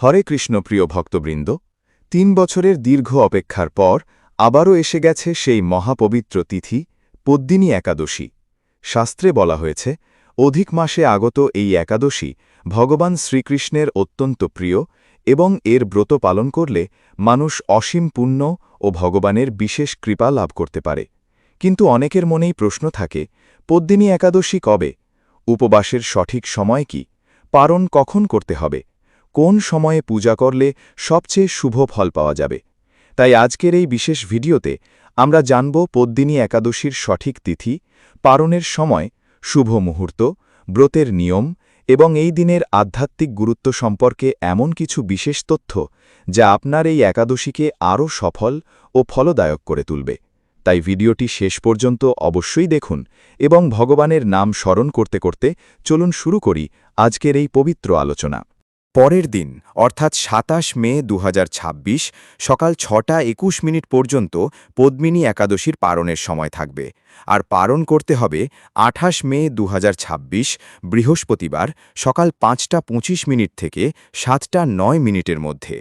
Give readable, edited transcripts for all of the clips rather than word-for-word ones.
হরে কৃষ্ণ প্রিয় ভক্তবৃন্দ, ৩ বছরের দীর্ঘ অপেক্ষার পর আবারও এসে গেছে সেই মহাপবিত্র তিথি পদ্মিনী একাদশী। শাস্ত্রে বলা হয়েছে, অধিক মাসে আগত এই একাদশী ভগবান শ্রীকৃষ্ণের অত্যন্ত প্রিয় এবং এর ব্রত পালন করলে মানুষ অসীম পুণ্য ও ভগবানের বিশেষ কৃপা লাভ করতে পারে। কিন্তু অনেকের মনেই প্রশ্ন থাকে, পদ্মিনী একাদশী কবে? উপবাসের সঠিক সময় কি? পারণ কখন করতে হবে? কোন সময়ে পূজা করলে সবচেয়ে শুভ ফল পাওয়া যাবে? তাই আজকের এই বিশেষ ভিডিওতে আমরা জানব পদ্মিনী একাদশীর সঠিক তিথি, পারণের সময়, শুভ মুহূর্ত, ব্রতের নিয়ম এবং এই দিনের আধ্যাত্মিক গুরুত্ব সম্পর্কে এমন কিছু বিশেষ তথ্য যা আপনার এই একাদশীকে আরও সফল ও ফলদায়ক করে তুলবে। তাই ভিডিওটি শেষ পর্যন্ত অবশ্যই দেখুন এবং ভগবানের নাম স্মরণ করতে করতে চলুন শুরু করি আজকের এই পবিত্র আলোচনা। পরের দিন অর্থাৎ ২৭ মে ২০২৬ সকাল ৬টা ২১ পর্যন্ত পদ্মিনী একাদশীর পারণের সময় থাকবে, আর পারণ করতে হবে ২৮ মে ২০২৬ বৃহস্পতিবার সকাল ৫টা ২৫ থেকে ৭টা ৯ মধ্যে।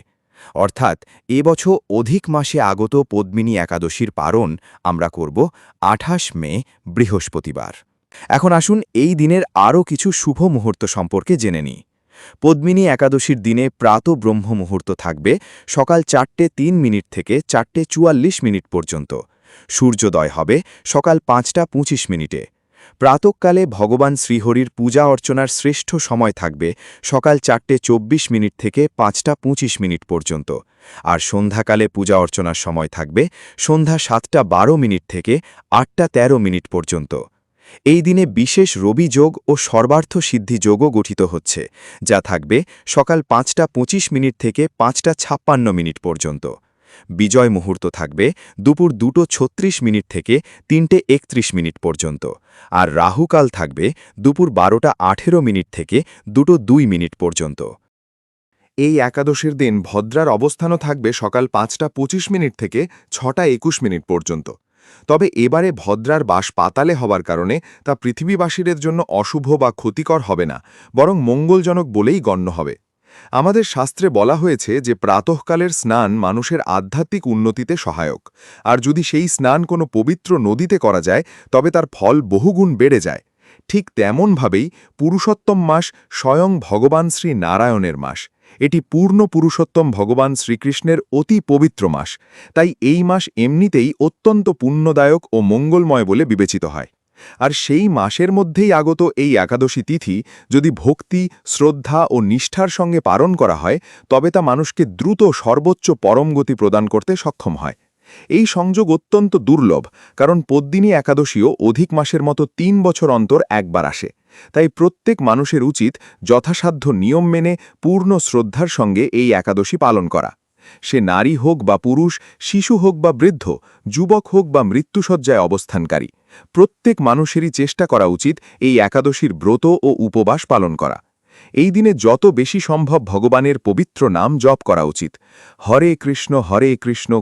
অর্থাৎ এবছর অধিক মাসে আগত পদ্মিনী একাদশীর পারণ আমরা করব ২৮ মে বৃহস্পতিবার। এখন আসুন এই দিনের আরও কিছু শুভ মুহূর্ত সম্পর্কে জেনে নিই। পদ্মিনী একাদশীর দিনে প্রাত ব্রহ্ম মুহূর্ত থাকবে সকাল ৪টে ৩ থেকে ৪টে ৪৪ পর্যন্ত। সূর্যোদয় হবে সকাল ৫টা ২৫। প্রাতঃকালে ভগবান শ্রীহরির পূজা অর্চনার শ্রেষ্ঠ সময় থাকবে সকাল ৪টে ২৪ থেকে ৫টা ২৫ পর্যন্ত, আর সন্ধ্যাকালে পূজা অর্চনার সময় থাকবে সন্ধ্যা ৭টা ১২ থেকে ৮টা ১৩ পর্যন্ত। এই দিনে বিশেষ রবি যোগ ও সর্বার্থ সিদ্ধি যোগও গঠিত হচ্ছে, যা থাকবে সকাল ৫টা ২৫ থেকে ৫টা ৫৬ পর্যন্ত। বিজয় মুহূর্ত থাকবে দুপুর ২টো ৩৬ থেকে ৩টে ৩১ পর্যন্ত, আর রাহুকাল থাকবে দুপুর ১২টা ১৮ থেকে ২টো ২ পর্যন্ত। এই একাদশীর দিন ভদ্রার অবস্থানও থাকবে সকাল ৫টা ২৫ থেকে ৬টা ২১ পর্যন্ত। তবে এবারে ভদ্রার বাস পাতালে হবার কারণে তা পৃথিবীবাসীদের জন্য অশুভ বা ক্ষতিকর হবে না, বরং মঙ্গলজনক বলেই গণ্য হবে। আমাদের শাস্ত্রে বলা হয়েছে যে প্রাতঃকালের স্নান মানুষের আধ্যাত্মিক উন্নতিতে সহায়ক, আর যদি সেই স্নান কোনো পবিত্র নদীতে করা যায় তবে তার ফল বহুগুণ বেড়ে যায়। ঠিক তেমনভাবেই পুরুষোত্তম মাস স্বয়ং ভগবান শ্রী নারায়ণের মাস। এটি পূর্ণ পুরুষোত্তম ভগবান শ্রীকৃষ্ণের অতি পবিত্র মাস, তাই এই মাস এমনিতেই অত্যন্ত পুণ্যদায়ক ও মঙ্গলময় বলে বিবেচিত হয়। আর সেই মাসের মধ্যেই আগত এই একাদশী তিথি যদি ভক্তি, শ্রদ্ধা ও নিষ্ঠার সঙ্গে পালন করা হয় তবে তা মানুষকে দ্রুত সর্বোচ্চ পরমগতি প্রদান করতে সক্ষম হয়। এই সংযোগ অত্যন্ত দুর্লভ, কারণ পদ্মিনী একাদশীও অধিক মাসের মতো ৩ বছর অন্তর একবার আসে। তাই প্রত্যেক মানুষের উচিত যথাসাধ্য নিয়ম মেনে পূর্ণ শ্রদ্ধার সঙ্গে এই একাদশী পালন করা। সে নারী হোক বা পুরুষ, শিশু হোক বা বৃদ্ধ, যুবক হোক বা মৃত্যুশয্যায় অবস্থানকারী, প্রত্যেক মানুষেরই চেষ্টা করা উচিত এই একাদশীর ব্রত ও উপবাস পালন করা। এই দিনে যত বেশি সম্ভব ভগবানের পবিত্র নাম জপ করা উচিত। হরে কৃষ্ণ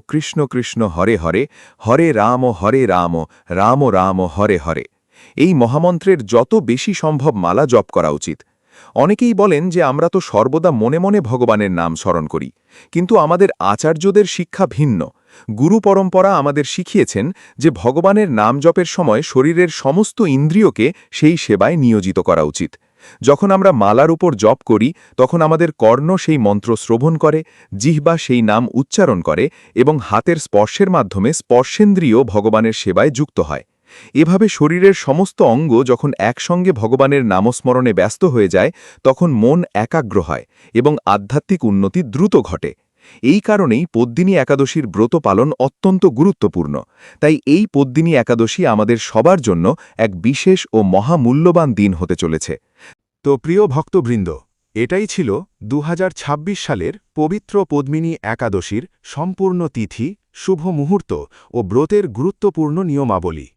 কৃষ্ণ কৃষ্ণ হরে হরে, হরে রাম রাম রাম হরে হরে। এই মহামন্ত্রের যত বেশি সম্ভব মালা জপ করা উচিত। অনেকেই বলেন যে আমরা তো সর্বদা মনে মনে ভগবানের নাম স্মরণ করি, কিন্তু আমাদের আচার্যদের শিক্ষা ভিন্ন। গুরু পরম্পরা আমাদের শিখিয়েছেন যে ভগবানের নাম জপের সময় শরীরের সমস্ত ইন্দ্রিয়কে সেই সেবায় নিয়োজিত করা উচিত। যখন আমরা মালার উপর জপ করি তখন আমাদের কর্ণ সেই মন্ত্র শ্রবণ করে, জিহ্বা সেই নাম উচ্চারণ করে এবং হাতের স্পর্শের মাধ্যমে স্পর্শেন্দ্রিয় ভগবানের সেবায় যুক্ত হয়। এভাবে শরীরের সমস্ত অঙ্গ যখন একসঙ্গে ভগবানের নামস্মরণে ব্যস্ত হয়ে যায় তখন মন একাগ্র হয় এবং আধ্যাত্মিক উন্নতি দ্রুত ঘটে। এই কারণেই পদ্মিনী একাদশীর ব্রত পালন অত্যন্ত গুরুত্বপূর্ণ। তাই এই পদ্মিনী একাদশী আমাদের সবার জন্য এক বিশেষ ও মহামূল্যবান দিন হতে চলেছে। তো প্রিয় ভক্তবৃন্দ, এটাই ছিল ২০২৬ সালের পবিত্র পদ্মিনী একাদশীর সম্পূর্ণ তিথি, শুভ মুহূর্ত ও ব্রতের গুরুত্বপূর্ণ নিয়মাবলী।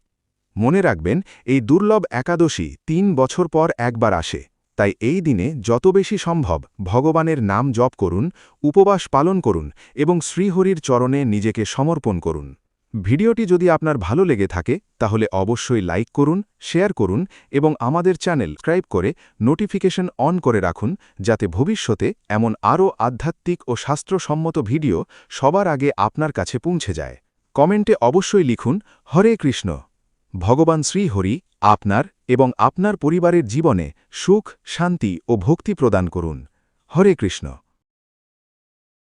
মনে রাখবেন, এই দুর্লভ একাদশী ৩ বছর পর একবার আসে, তাই এই দিনে যত বেশি সম্ভব ভগবানের নাম জপ করুন, উপবাস পালন করুন এবং শ্রীহরির চরণে নিজেকে সমর্পণ করুন। ভিডিওটি যদি আপনার ভালো লেগে থাকে তাহলে অবশ্যই লাইক করুন, শেয়ার করুন এবং আমাদের চ্যানেল সাবস্ক্রাইব করে নোটিফিকেশন অন করে রাখুন, যাতে ভবিষ্যতে এমন আরও আধ্যাত্মিক ও শাস্ত্রসম্মত ভিডিও সবার আগে আপনার কাছে পৌঁছে যায়। কমেন্টে অবশ্যই লিখুন, হরে কৃষ্ণ। ভগবান শ্রীহরি আপনার এবং আপনার পরিবারের জীবনে সুখ, শান্তি ও ভক্তি প্রদান করুন। হরে কৃষ্ণ।